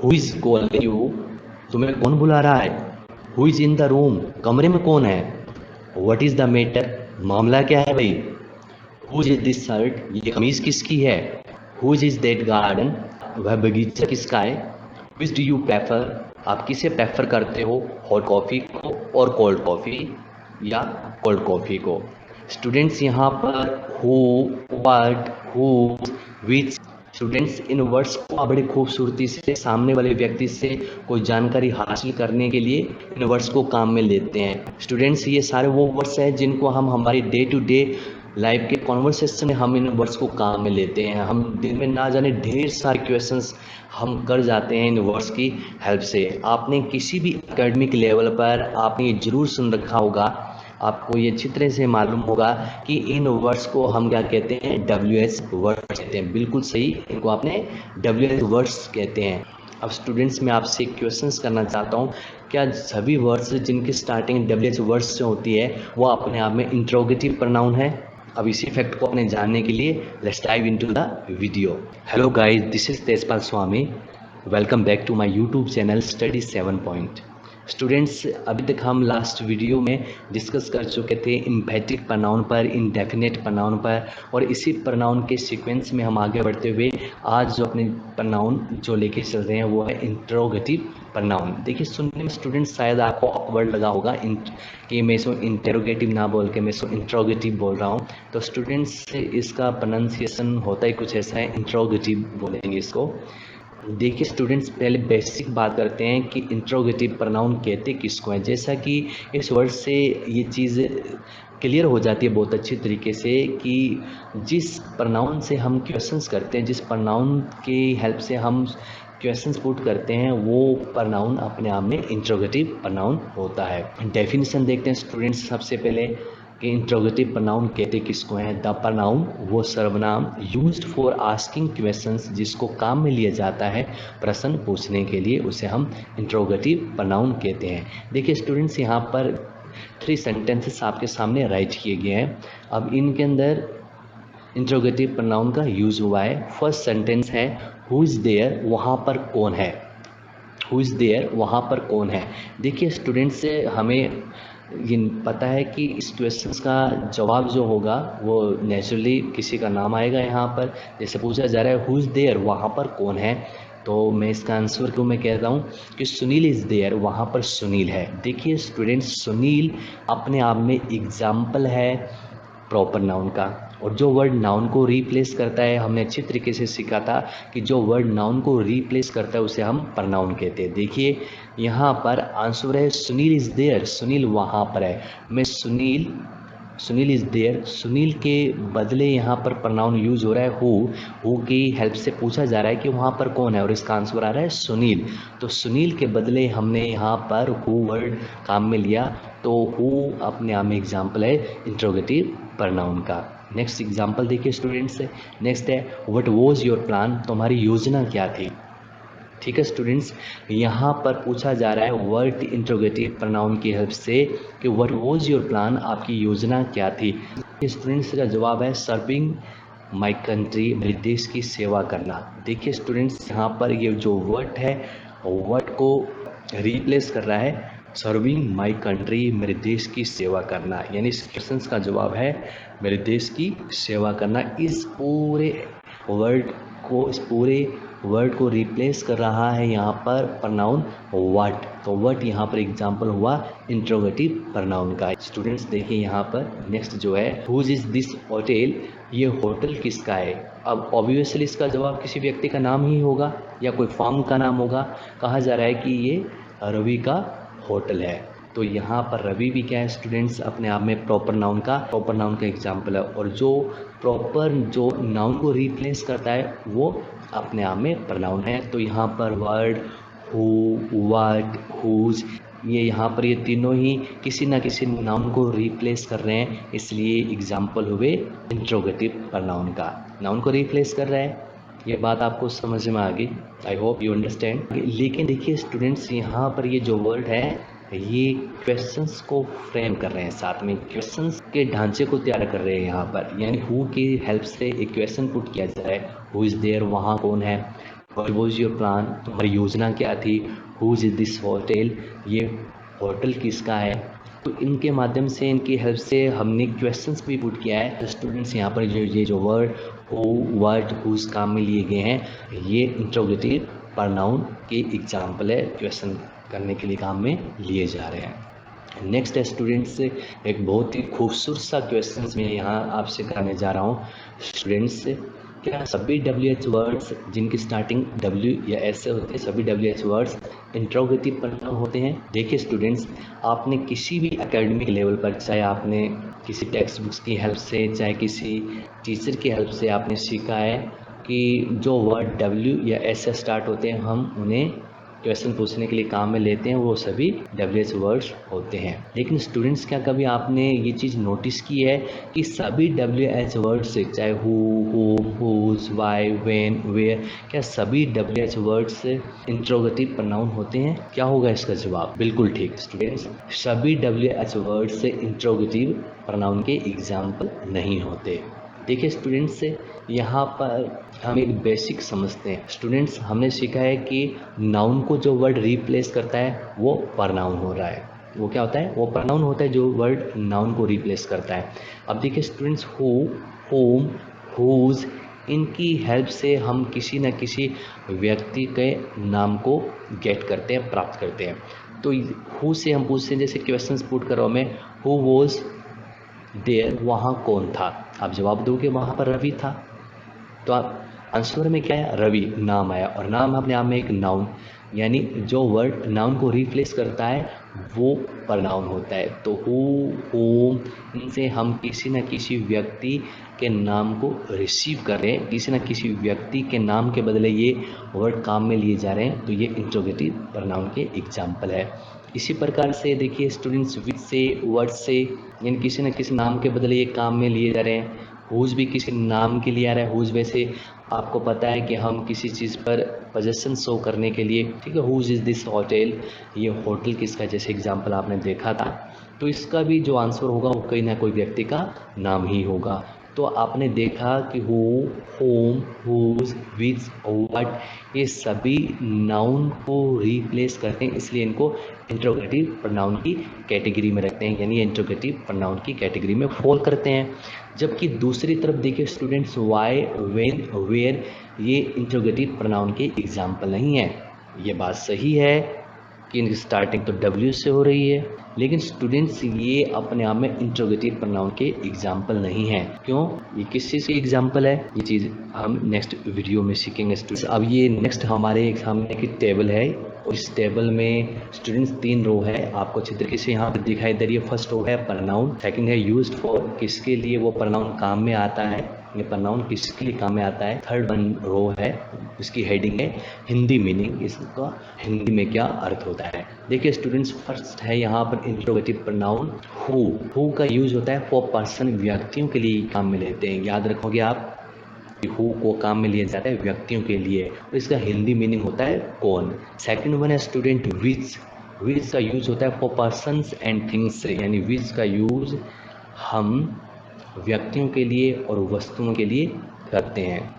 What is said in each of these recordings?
Who is calling you, तुम्हें कौन बुला रहा है। Who is in the room, कमरे में कौन है। व्हाट इज़ द मैटर, मामला क्या है भाई। हु इज़ दिस शर्ट, ये कमीज़ किसकी है। हु इज़ दैट गार्डन, वह बगीचा किसका है। विच डू यू प्रेफर, आप किसे प्रेफर करते हो, हॉट कॉफ़ी को और कोल्ड कॉफ़ी या कोल्ड कॉफ़ी को। स्टूडेंट्स यहाँ पर who, what, who, which, students in words को आप बड़ी खूबसूरती से सामने वाले व्यक्ति से कोई जानकारी हासिल करने के लिए इन वर्ड्स को काम में लेते हैं। स्टूडेंट्स ये सारे वो वर्ड्स हैं जिनको हम हमारी डे टू डे लाइफ के कॉन्वर्सेशन में हम इन वर्ड्स को काम में लेते हैं। हम दिन में ना जाने ढेर सारे क्वेश्चंस हम कर जाते हैं इन वर्ड्स की हेल्प से। आपने किसी भी एकेडमिक लेवल पर आपने ये जरूर सुन रखा होगा, आपको ये अच्छी तरह से मालूम होगा कि इन वर्ड्स को हम क्या कहते हैं, WH वर्ड्स कहते हैं। बिल्कुल सही, इनको आपने WH वर्ड्स कहते हैं। अब स्टूडेंट्स मैं आपसे एक क्वेश्चंस करना चाहता हूँ, क्या सभी वर्ड्स जिनकी स्टार्टिंग WH वर्ड्स से होती है वो अपने आप में इंट्रोगेटिव प्रोनाउन है। अब इसी फैक्ट को अपने जानने के लिए let's dive into the video. Hello guys, this is Tejpal Swami, welcome back to my YouTube channel study 7 point. Students अभी तक हम लास्ट वीडियो में डिस्कस कर चुके थे इम्फेटिक प्रोनाउन पर, इंडेफिनेट प्रोनाउन पर, और इसी प्रोनाउन के सीक्वेंस में हम आगे बढ़ते हुए आज जो अपने प्रोनाउन जो लेके चल रहे हैं वो है इंट्रोगेटिव प्रोनाउन। देखिए सुनने में स्टूडेंट्स शायद आपको ऑकवर्ड लगा होगा कि मैं इसको इंटेरोगेटिव ना बोल के मैं इसको इंट्रोगेटिव बोल रहा हूँ। तो स्टूडेंट्स इसका प्रोनाउंसिएशन होता ही कुछ ऐसा है, इंट्रोगेटिव बोलेंगे इसको। देखिए स्टूडेंट्स पहले बेसिक बात करते हैं कि इंट्रोगेटिव प्रोनाउन कहते किसको है। जैसा कि इस वर्ड से ये चीज़ क्लियर हो जाती है बहुत अच्छी तरीके से कि जिस प्रोनाउन से हम क्वेश्चंस करते हैं, जिस प्रोनाउन की हेल्प से हम क्वेश्चंस पुट करते हैं, वो प्रोनाउन अपने आप में इंट्रोगेटिव प्रोनाउन होता है। डेफिनेशन देखते हैं स्टूडेंट्स सबसे पहले कि इंट्रोगेटिव प्रोनाउन कहते किसको हैं। द प्रोनाउन वो सर्वनाम यूज्ड फॉर आस्किंग क्वेश्चंस, जिसको काम में लिया जाता है प्रश्न पूछने के लिए, उसे हम इंट्रोगेटिव प्रोनाउन कहते हैं। देखिए स्टूडेंट्स यहाँ पर 3 सेंटेंसेस आपके सामने राइट किए गए हैं। अब इनके अंदर इंट्रोगेटिव प्रोनाउन का यूज हुआ है। फर्स्ट सेंटेंस है हु इज़ देयर, वहाँ पर कौन है। हु इज़ देयर, वहाँ पर कौन है। देखिए स्टूडेंट्स हमें ये पता है कि इस क्वेश्चंस का जवाब जो होगा वो नेचुरली किसी का नाम आएगा। यहाँ पर जैसे पूछा जा रहा है हु इज़ देयर, वहाँ पर कौन है, तो मैं इसका आंसर क्यों मैं कह रहा हूँ कि सुनील इज़ देयर, वहाँ पर सुनील है। देखिए स्टूडेंट्स सुनील अपने आप में एग्जाम्पल है प्रॉपर नाउन का, और जो वर्ड नाउन को रिप्लेस करता है, हमने अच्छी तरीके से सीखा था कि जो वर्ड नाउन को रिप्लेस करता है उसे हम प्रोनाउन कहते हैं। देखिए यहाँ पर आंसर है सुनील इज़ देयर, सुनील वहाँ पर है। मैं सुनील इज़ देयर, सुनील के बदले यहाँ पर प्रोनाउन यूज हो रहा है हु की हेल्प से पूछा जा रहा है कि वहाँ पर कौन है, और इसका आंसर आ रहा है सुनील। तो सुनील के बदले हमने यहाँ पर हु वर्ड काम में लिया, तो हु अपने आप में एग्जाम्पल है इंट्रोगेटिव प्रोनाउन का। नेक्स्ट एग्जाम्पल देखिए स्टूडेंट्स, नेक्स्ट है व्हाट वाज योर प्लान, तुम्हारी योजना क्या थी। ठीक है स्टूडेंट्स, यहाँ पर पूछा जा रहा है वर्ड इंट्रोगेटिव प्रोनाउन की हेल्प से कि व्हाट वाज योर प्लान, आपकी योजना क्या थी। स्टूडेंट्स का जवाब है सर्विंग माई कंट्री, मेरे देश की सेवा करना। देखिए स्टूडेंट्स यहाँ पर ये जो वर्ड है वर्ड को रिप्लेस कर रहा है सर्विंग माई कंट्री, मेरे देश की सेवा करना, यानी इस क्वेश्चन का जवाब है मेरे देश की सेवा करना। इस पूरे वर्ड को रिप्लेस कर रहा है यहाँ पर प्रोनाउन व्हाट। तो व्हाट यहाँ पर एग्जाम्पल हुआ इंट्रोगेटिव प्रोनाउन का। स्टूडेंट्स देखिए यहाँ पर नेक्स्ट जो है हुज इज दिस होटल, ये होटल किसका है। अब ऑब्वियसली इसका जवाब किसी व्यक्ति का नाम ही होगा या कोई फार्म का नाम होगा। कहा जा रहा है कि ये रवि का होटल है, तो यहाँ पर रवि भी क्या है स्टूडेंट्स अपने आप में प्रॉपर नाउन का एग्जाम्पल है, और जो प्रॉपर जो नाउन को रिप्लेस करता है वो अपने आप में प्रोनाउन है। तो यहाँ पर वर्ड हु, व्हाट, हुज, ये यहाँ पर ये तीनों ही किसी ना किसी नाउन को रिप्लेस कर रहे हैं, इसलिए एग्जाम्पल हुए इंट्रोगेटिव प्रोनाउन का। नाउन को रिप्लेस कर रहा है, ये बात आपको समझ में आ गई, आई होप यू अंडरस्टैंड। लेकिन देखिए स्टूडेंट्स यहाँ पर ये जो वर्ड है ये क्वेश्चंस को फ्रेम कर रहे हैं, साथ में क्वेश्चंस के ढांचे को तैयार कर रहे हैं यहाँ पर, यानी हु की हेल्प से एक क्वेश्चन पुट किया जा रहा है हु इज़ देयर, वहाँ कौन है। व्हाट वाज योर प्लान, तुम्हारी योजना क्या थी, हुज इज दिस होटल, ये होटल किसका है। तो इनके माध्यम से, इनकी हेल्प से हमने क्वेश्चंस भी पुट किया है। तो स्टूडेंट्स यहाँ पर जो वर्ड हु, व्हाट, हुज काम में लिए गए हैं, ये इंट्रोगेटिव प्रोनाउन के एग्जाम्पल है, क्वेश्चन करने के लिए काम में लिए जा रहे हैं। नेक्स्ट है स्टूडेंट्स, एक बहुत ही खूबसूरत सा क्वेश्चन मैं यहाँ आपसे करने जा रहा हूँ। स्टूडेंट्स, क्या सभी WH वर्ड्स जिनकी स्टार्टिंग W या S से होती है, सभी WH वर्ड्स इंट्रोगेटिव प्रोनाउन होते हैं? देखिए स्टूडेंट्स, आपने किसी भी एकेडमिक लेवल पर, चाहे आपने किसी टेक्स्ट बुक्स की हेल्प से, चाहे किसी टीचर की हेल्प से आपने सीखा है कि जो वर्ड W या S से स्टार्ट होते हैं हम उन्हें क्वेश्चन पूछने के लिए काम में लेते हैं, वो सभी WH वर्ड्स होते हैं। लेकिन स्टूडेंट्स, क्या कभी आपने ये चीज़ नोटिस की है कि सभी WH वर्ड्स, चाहे who, whom, whose, why, when, where, क्या सभी WH वर्ड्स इंट्रोगेटिव प्रोनाउन होते हैं? क्या होगा इसका जवाब? बिल्कुल ठीक स्टूडेंट्स, सभी WH वर्ड्स इंट्रोगेटिव प्रोनाउन के एग्जाम्पल नहीं होते। देखिए स्टूडेंट्स, यहाँ पर हम एक बेसिक समझते हैं। स्टूडेंट्स, हमने सीखा है कि नाउन को जो वर्ड रिप्लेस करता है वो प्रोनाउन हो रहा है। वो क्या होता है? वो प्रोनाउन होता है जो वर्ड नाउन को रिप्लेस करता है। अब देखिए स्टूडेंट्स, हु, होम, हुज, इनकी हेल्प से हम किसी न किसी व्यक्ति के नाम को गेट करते हैं, प्राप्त करते हैं। तो हु से हम पूछते हैं, जैसे क्वेश्चंस पुट करो मैं, हु वॉज देयर, वहाँ कौन था? आप जवाब दोगे वहाँ पर रवि था। तो आप आंसर में क्या है? रवि नाम आया, और नाम अपने आप में एक नाउन, यानी जो वर्ड नाउन को रिप्लेस करता है वो प्रोनाउन होता है। तो हु, होम, इनसे हम किसी न किसी व्यक्ति के नाम को रिसीव कर रहे हैं, किसी न किसी व्यक्ति के नाम के बदले ये वर्ड काम में लिए जा रहे हैं, तो ये इंट्रोगेटिव प्रोनाउन के एग्जाम्पल है। इसी प्रकार से देखिए स्टूडेंट्स, विच से, वर्ड से, यानी किसी न किसी नाम के बदले ये काम में लिए जा रहे हैं। हुज भी किसी नाम के लिए आ रहा है। हुज वैसे आपको पता है कि हम किसी चीज़ पर पोजेशन शो करने के लिए, ठीक है, हुज इज़ दिस होटल, ये होटल किसका, जैसे एग्जांपल आपने देखा था। तो इसका भी जो आंसर होगा वो कोई ना कोई व्यक्ति का नाम ही होगा। तो आपने देखा कि who, whom, whose, which, what, ये सभी नाउन को रिप्लेस करते हैं, इसलिए इनको इंट्रोगेटिव प्रोनाउन की कैटेगरी में रखते हैं, यानी इंट्रोगेटिव प्रोनाउन की कैटेगरी में फॉल करते हैं। जबकि दूसरी तरफ देखिए स्टूडेंट्स, वाई, व्हेन, वेयर, ये इंट्रोगेटिव प्रोनाउन के एग्जाम्पल नहीं है। ये बात सही है कि इनकी स्टार्टिंग तो W से हो रही है, लेकिन स्टूडेंट्स ये अपने आप में इंट्रोगेटिव प्रोनाउन के एग्जाम्पल नहीं है। क्यों? ये किस चीज़ के एग्जाम्पल है? ये चीज़ हम नेक्स्ट वीडियो में सीखेंगे स्टूडेंट्स। अब ये नेक्स्ट हमारे सामने की टेबल है, और इस टेबल में स्टूडेंट्स 3 रो है, आपको अच्छी तरीके से यहाँ पर दिखाई दे रही है। फर्स्ट रो है प्रोनाउन, सेकंड है यूज्ड फॉर, किसके लिए वो प्रोनाउन काम में आता है, ये प्रोनाउन किसके लिए काम में आता है। थर्ड वन रो है, इसकी हेडिंग है हिंदी मीनिंग, इसका हिंदी में क्या अर्थ होता है। देखिए स्टूडेंट्स, फर्स्ट है यहाँ पर इंट्रोगेटिव प्रोनाउन हु का यूज होता है फॉर पर्सन, व्यक्तियों के लिए काम में लेते हैं। याद रखोगे आप, हु को काम में लिया जाता है व्यक्तियों के लिए, और इसका हिंदी मीनिंग होता है कौन। सेकंड वन है स्टूडेंट विच, विच का यूज होता है फॉर पर्सन्स एंड थिंग्स, यानी विच का यूज हम व्यक्तियों के लिए और वस्तुओं के लिए करते हैं।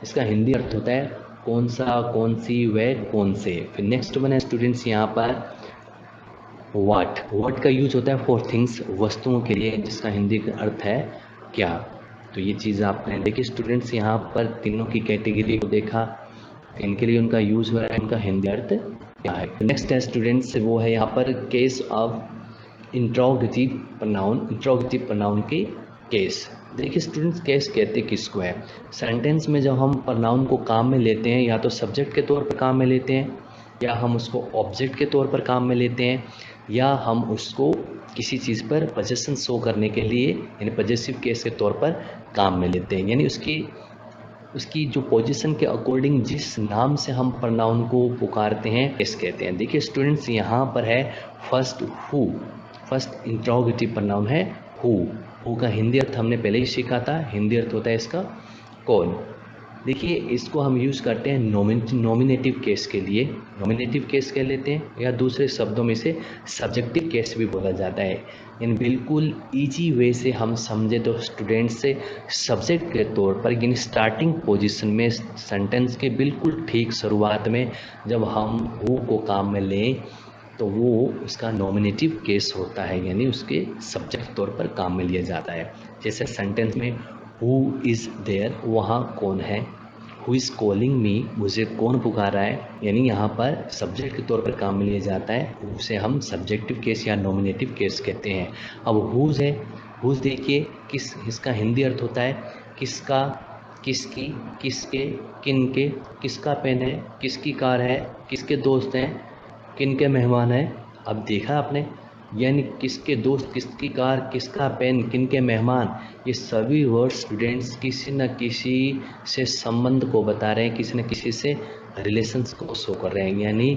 इसका हिंदी अर्थ होता है कौन सा, कौन सी, वह, कौन से। फिर नेक्स्ट वन है स्टूडेंट्स यहाँ पर व्हाट, व्हाट का यूज होता है फॉर थिंग्स, वस्तुओं के लिए, जिसका हिंदी का अर्थ है क्या। तो ये चीज़ आपने देखी स्टूडेंट्स, यहाँ पर तीनों की कैटेगरी को देखा, इनके लिए उनका यूज हो रहा है, उनका हिंदी अर्थ क्या है। नेक्स्ट है स्टूडेंट्स, वो है यहाँ पर case of interrogative pronoun, interrogative pronoun के केस। देखिए स्टूडेंट्स, केस कहते किसको है? सेंटेंस में जब हम प्रोनाउन को काम में लेते हैं, या तो सब्जेक्ट के तौर पर काम में लेते हैं, या हम उसको ऑब्जेक्ट के तौर पर काम में लेते हैं, या हम उसको किसी चीज़ पर पोजेशन शो करने के लिए, यानी पॉजेसिव केस के तौर पर काम में लेते हैं, यानी उसकी जो पोजीशन के अकॉर्डिंग जिस नाम से हम प्रोनाउन को पुकारते हैं केस कहते हैं। देखिए स्टूडेंट्स, यहाँ पर है first who, first interrogative pronoun है हु का हिंदी अर्थ हमने पहले ही सीखा था, हिंदी अर्थ होता है इसका कौन। देखिए इसको हम यूज़ करते हैं नॉमिनेटिव केस के लिए, नॉमिनेटिव केस कह लेते हैं, या दूसरे शब्दों में से सब्जेक्टिव केस भी बोला जाता है। इन बिल्कुल इजी वे से हम समझे तो स्टूडेंट से सब्जेक्ट के तौर पर यानी स्टार्टिंग पोजीशन में सेंटेंस के बिल्कुल ठीक शुरुआत में जब हम हु को काम में लें तो वो उसका नॉमिनेटिव केस होता है, यानी उसके सब्जेक्ट तौर पर काम में लिया जाता है। जैसे सेंटेंस में हु इज़ देयर, वहाँ कौन है। हु इज़ कॉलिंग मी, मुझे कौन पुकार रहा है, यानी यहाँ पर सब्जेक्ट के तौर पर काम में लिया जाता है, उसे हम सब्जेक्टिव केस या नॉमिनेटिव केस कहते हैं। अब हुज है, हुज देखिए किस, इसका हिंदी अर्थ होता है किसका, किसकी, किसके, किन के, किसका पेन है, किसकी कार है, किसके दोस्त हैं, किन के मेहमान हैं। अब देखा आपने, यानी किसके दोस्त, किसकी कार, किसका पेन, किन के मेहमान, ये सभी वर्ड स्टूडेंट्स किसी न किसी से संबंध को बता रहे हैं, किसी न किसी से रिलेशंस को शो कर रहे हैं। यानी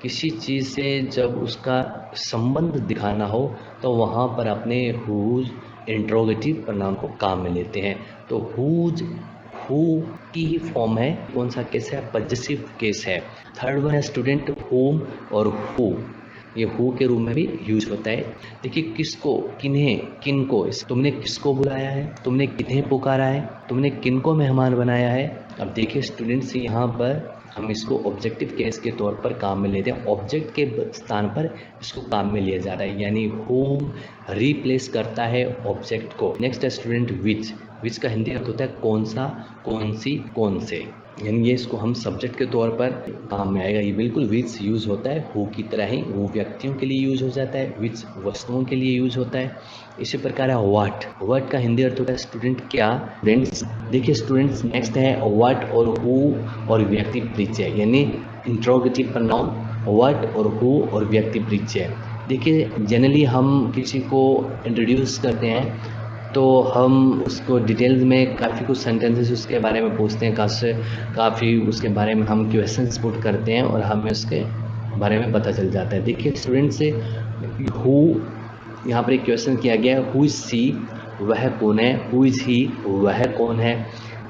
किसी चीज़ से जब उसका संबंध दिखाना हो तो वहाँ पर अपने हुज इंट्रोगेटिव प्रनाउन को काम में लेते हैं। तो हुज, हु की ही फॉर्म है, कौन सा केस है, पजेसिव केस है। थर्ड वन है स्टूडेंट होम और हु, ये हु के रूप में भी यूज होता है। देखिए किसको, किन्हें, किन को, तुमने किसको बुलाया है, तुमने किन्हें पुकारा है, तुमने किन को मेहमान बनाया है। अब देखिए स्टूडेंट्स यहाँ पर हम इसको ऑब्जेक्टिव केस के तौर पर काम में लेते हैं, ऑब्जेक्ट के स्थान पर इसको काम में लिया जा रहा है, यानी होम रिप्लेस करता है ऑब्जेक्ट को। नेक्स्ट है स्टूडेंट विच, विच का हिंदी अर्थ होता है कौन सा, कौन सी, कौन से, यानी ये इसको हम सब्जेक्ट के तौर पर काम में आएगा। ये बिल्कुल विच यूज़ होता है हु की तरह ही, वो व्यक्तियों के लिए यूज़ हो जाता है, विच वस्तुओं के लिए यूज़ होता है। इसी प्रकार है व्हाट, व्हाट का हिंदी अर्थ होता है स्टूडेंट क्या। स्टूडेंट्स देखिए स्टूडेंट्स नेक्स्ट है व्हाट और हु और व्यक्ति परिचय, यानी इंट्रोगेटिव प्रनाउन व्हाट और हु और व्यक्ति परिचय। देखिए जनरली हम किसी को इंट्रोड्यूस करते हैं तो हम उसको डिटेल्स में काफ़ी कुछ सेंटेंसेस उसके बारे में पूछते हैं, काफ़ी उसके बारे में हम क्वेश्चंस पुट करते हैं और हमें उसके बारे में पता चल जाता है। देखिए स्टूडेंट से हु, यहाँ पर एक क्वेश्चन किया गया है हु इज़ सी, वह कौन है, हु इज़ ही, वह कौन है।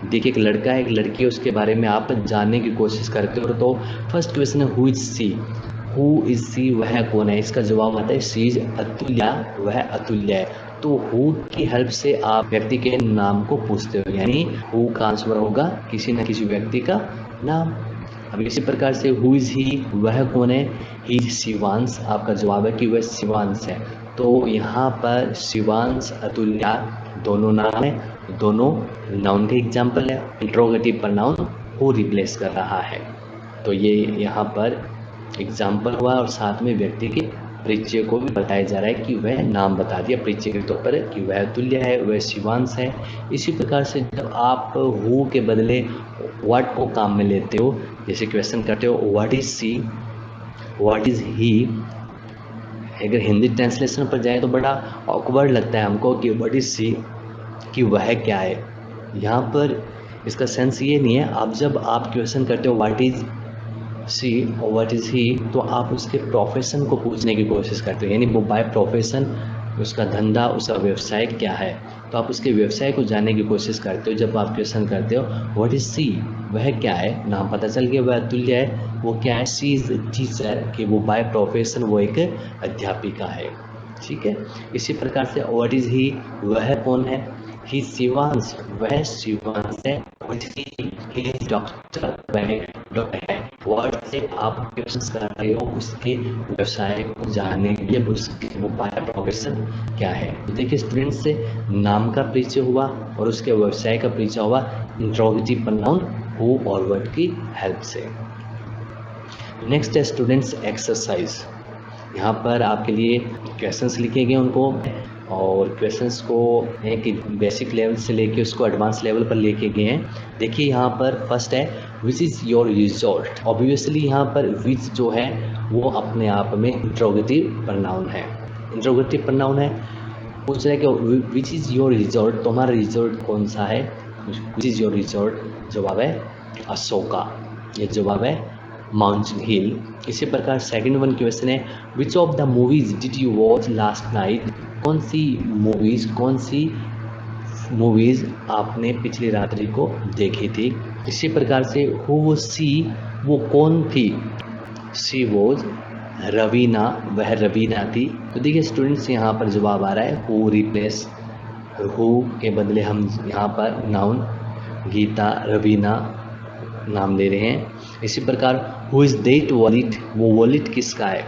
देखिए एक लड़का है, एक लड़की है, उसके बारे में आप जानने की कोशिश करते हो तो फर्स्ट क्वेश्चन है who is she, who is she, वह कौन है। इसका जवाब आता है सी इज अतुल्या, वह अतुल्य है। तो हु की हेल्प से आप व्यक्ति के नाम को पूछते हो, यानी हु का आंसर होगा किसी न किसी व्यक्ति का नाम। अब इसी प्रकार से हु इज़ ही, वह कौन है, ही इज शिवांश, आपका जवाब है कि वह शिवांश है। तो यहाँ पर शिवांश, अतुल्या दोनों नाम है, दोनों नाउन के एग्जाम्पल है, इंट्रोगेटिव प्रनाउन हु रिप्लेस कर रहा है। तो ये यहाँ पर एग्जाम्पल हुआ और साथ में व्यक्ति के परिचय को भी बताया जा रहा है कि वह नाम बता दिया परिचय के तौर पर कि वह अतुल्य है, वह शिवांश है। इसी प्रकार से जब आप हु के बदले व्हाट को काम में लेते हो, जैसे क्वेश्चन करते हो what is she, what is he, अगर हिंदी ट्रांसलेशन पर जाए तो बड़ा ऑकवर्ड लगता है हमको कि व्हाट इज सी, कि वह क्या है। यहाँ पर इसका सेंस ये नहीं है, आप जब आप क्वेश्चन करते हो व्हाट इज सी और व्हाट इज़ ही, तो आप उसके प्रोफेशन को पूछने की कोशिश करते हो, यानी वो बाय प्रोफेशन, उसका धंधा, उसका व्यवसाय क्या है, तो आप उसके व्यवसाय को जानने की कोशिश करते हो। जब आप क्वेश्चन करते हो व्हाट इज़ सी, वह क्या है, नाम पता चल गया वह अतुल्य है, वो क्या है, सी इज़ टीचर, कि वो बाय प्रोफेशन वो एक अध्यापिका है। ठीक है, इसी प्रकार से व्हाट इज़ ही, वह कौन है, ही शिवांश, वह शिवांश है, डॉक्टर, वह डॉक्टर है। वर्ड से आप क्वेश्चन कर रहे हो उसके व्यवसाय को जानने के लिए, उसके वो बाय प्रोफेशन क्या है। तो देखिए स्टूडेंट से नाम का परिचय हुआ और उसके व्यवसाय का परिचय हुआ इंट्रोगेटिव प्रनाउन हु और व्हाट की हेल्प से। नेक्स्ट है स्टूडेंट्स एक्सरसाइज। यहाँ पर आपके लिए क्वेश्चंस लिखे गए उनको, और क्वेश्चंस को एक बेसिक लेवल से लेके उसको एडवांस लेवल पर लेके गए हैं। देखिए यहाँ पर फर्स्ट है which is your result. Obviously यहाँ पर विच जो है वो अपने आप में इंट्रोगेटिव प्रनाउन है, इंट्रोगेटिव प्रनाउन है। पूछ रहे कि विच इज़ योर रिजल्ट, तुम्हारा रिजल्ट कौन सा है, विच इज़ योर रिजल्ट, जवाब है अशोका, ये जवाब है माउंटेन हिल। इसी प्रकार सेकंड वन क्वेश्चन है which of the movies did you watch last night, कौन सी मूवीज, कौन सी मूवीज़ आपने पिछली रात्रि को देखी थी। इसी प्रकार से हु वाज शी, वो कौन थी? शी वॉज रवीना, वह रवीना थी। तो देखिए स्टूडेंट्स यहाँ पर जवाब आ रहा है हु रिप्लेस हु के बदले हम यहाँ पर नाउन गीता रवीना नाम ले रहे हैं। इसी प्रकार हु इज़ दैट वॉलेट, वो वॉलेट किसका है?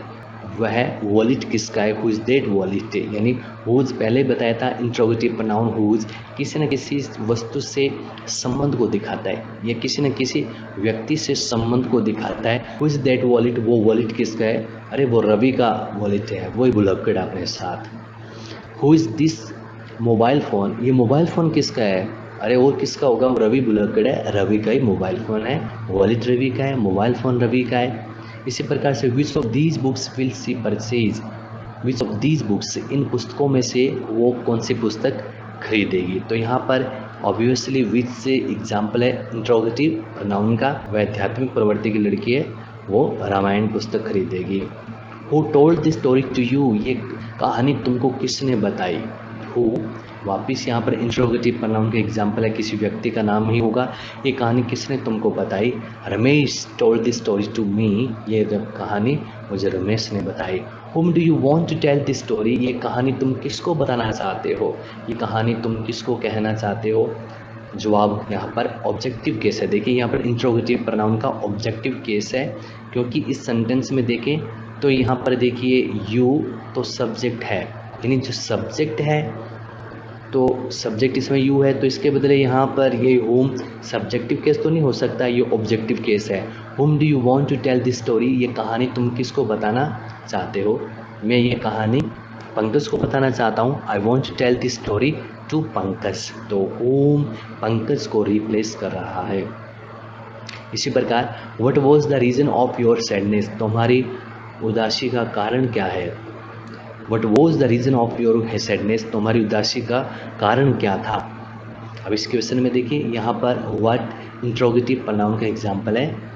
वह वॉलेट किसका है? हु इज़ दैट वॉलेट, यानी हुज पहले बताया था इंट्रोगेटिव प्रोनाउन हुज किसी न किसी वस्तु से संबंध को दिखाता है या किसी न किसी व्यक्ति से संबंध को दिखाता है। हु इज़ दैट वॉलेट, वो वॉलेट किसका है? अरे वो रवि का वॉलेट है, वही बुलक्कड़ अपने साथ। Who is this mobile phone, ये मोबाइल फ़ोन किसका है? अरे और किसका होगा? रवि बुलक्कड़ है, रवि का ही मोबाइल फ़ोन है, वॉलेट रवि का है, मोबाइल फ़ोन रवि का है। इसी प्रकार से which of these books will she purchase, which of these books, इन पुस्तकों में से वो कौन सी पुस्तक खरीदेगी? तो यहाँ पर ऑब्वियसली विच से एग्जाम्पल है इंट्रोगेटिव प्रोनाउन का, वह आध्यात्मिक प्रवृत्ति की लड़की है, वो रामायण पुस्तक खरीदेगी। Who told this story to you, ये कहानी तुमको किसने बताई? हु वापिस यहाँ पर इंट्रोगेटिव प्रोनाउन का एग्जाम्पल है, किसी व्यक्ति का नाम ही होगा। ये कहानी किसने तुमको बताई? Ramesh told this story to me, ये कहानी मुझे रमेश ने बताई। Whom do you want to tell this story, ये कहानी तुम किसको बताना चाहते हो? ये कहानी तुम किसको कहना चाहते हो? जवाब यहाँ पर ऑब्जेक्टिव केस है। देखिए यहाँ पर इंट्रोगेटिव प्रोनाउन का ऑब्जेक्टिव केस है, क्योंकि इस सेंटेंस में देखें तो यहाँ पर देखिए यू तो सब्जेक्ट है, यानी जो सब्जेक्ट है तो सब्जेक्ट इसमें यू है, तो इसके बदले यहाँ पर ये होम सब्जेक्टिव केस तो नहीं हो सकता, ये ऑब्जेक्टिव केस है। Whom do you want to tell this story, ये कहानी तुम किसको बताना चाहते हो? मैं ये कहानी पंकज को बताना चाहता हूँ। I want to tell this story to Pankaj, तो होम पंकज को रिप्लेस कर रहा है। इसी प्रकार what was the reason of your sadness, तुम्हारी उदासी का कारण क्या है? What was the reason of your sadness, तुम्हारी उदासी का कारण क्या था? अब इस क्वेश्चन में देखिए यहाँ पर व्हाट इंट्रोगेटिव प्रोनाउन का एग्जाम्पल है।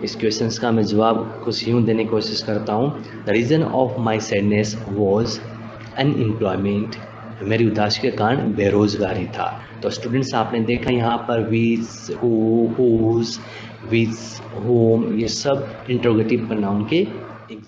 इस क्वेश्चन का मैं जवाब कुछ यूँ देने की कोशिश करता हूँ। The reason of my sadness was unemployment, मेरी उदासी के कारण बेरोजगारी था। तो स्टूडेंट्स आपने देखा यहाँ पर विच, हु, हुज, विच, होम, ये सब इंट्रोगेटिव प्रोनाउन के एग्जाम